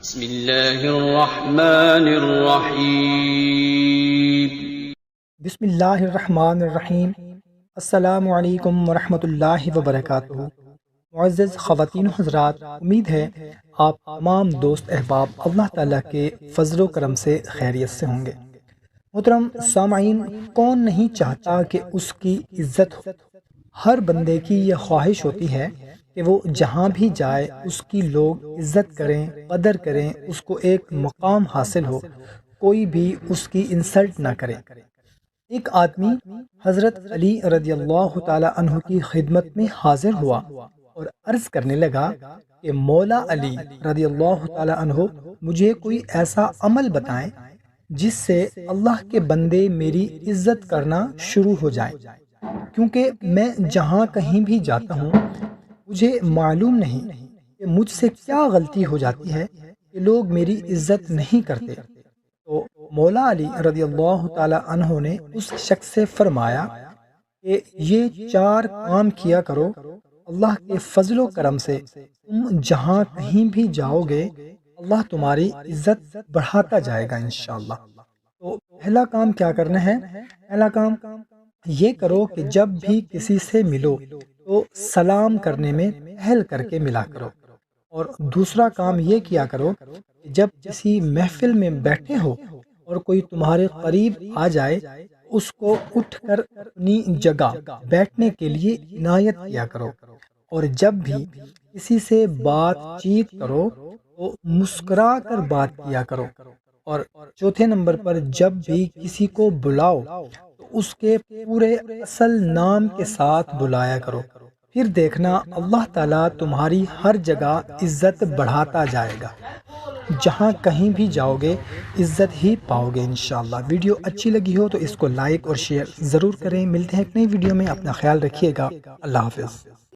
بسم اللہ الرحمن الرحیم۔ بسم اللہ الرحمن الرحیم۔ السلام علیکم ورحمۃ اللہ وبرکاتہ۔ معزز خواتین و حضرات، امید ہے آپ تمام دوست احباب اللہ تعالیٰ کے فضل و کرم سے خیریت سے ہوں گے۔ محترم سامعین، کون نہیں چاہتا کہ اس کی عزت ہو؟ ہر بندے کی یہ خواہش ہوتی ہے کہ وہ جہاں بھی جائے اس کی لوگ عزت کریں، قدر کریں، اس کو ایک مقام حاصل ہو، کوئی بھی اس کی انسلٹ نہ کرے۔ ایک آدمی حضرت علی رضی اللہ تعالی عنہ کی خدمت میں حاضر ہوا اور عرض کرنے لگا کہ مولا علی رضی اللہ تعالی عنہ، مجھے کوئی ایسا عمل بتائیں جس سے اللہ کے بندے میری عزت کرنا شروع ہو جائیں، کیونکہ میں جہاں کہیں بھی جاتا ہوں مجھے معلوم نہیں کہ مجھ سے کیا غلطی ہو جاتی ہے کہ لوگ میری عزت نہیں کرتے۔ تو مولا علی رضی اللہ تعالی عنہ نے اس شخص سے فرمایا کہ یہ 4 کام کیا کرو، اللہ کے فضل و کرم سے تم جہاں کہیں بھی جاؤ گے اللہ تمہاری عزت بڑھاتا جائے گا انشاءاللہ۔ تو پہلا کام کیا کرنا ہے؟ پہلا کام یہ کرو کہ جب بھی کسی سے ملو تو سلام کرنے میں پہل کر کے ملا کرو، اور دوسرا کام یہ کیا کرو کہ جب کسی محفل میں بیٹھے ہو اور کوئی تمہارے قریب آ جائے اس کو اٹھ کر اپنی جگہ بیٹھنے کے لیے عنایت کیا کرو، اور جب بھی کسی سے بات چیت کرو تو مسکرا کر بات کیا کرو، اور چوتھے نمبر پر جب بھی کسی کو بلاؤ تو اس کے پورے اصل نام کے ساتھ بلایا کرو، پھر دیکھنا اللہ تعالیٰ تمہاری ہر جگہ عزت بڑھاتا جائے گا، جہاں کہیں بھی جاؤ گے عزت ہی پاؤ گے انشاءاللہ۔ ویڈیو اچھی لگی ہو تو اس کو لائک اور شیئر ضرور کریں۔ ملتے ہیں ایک نئی ویڈیو میں، اپنا خیال رکھیے گا، اللہ حافظ۔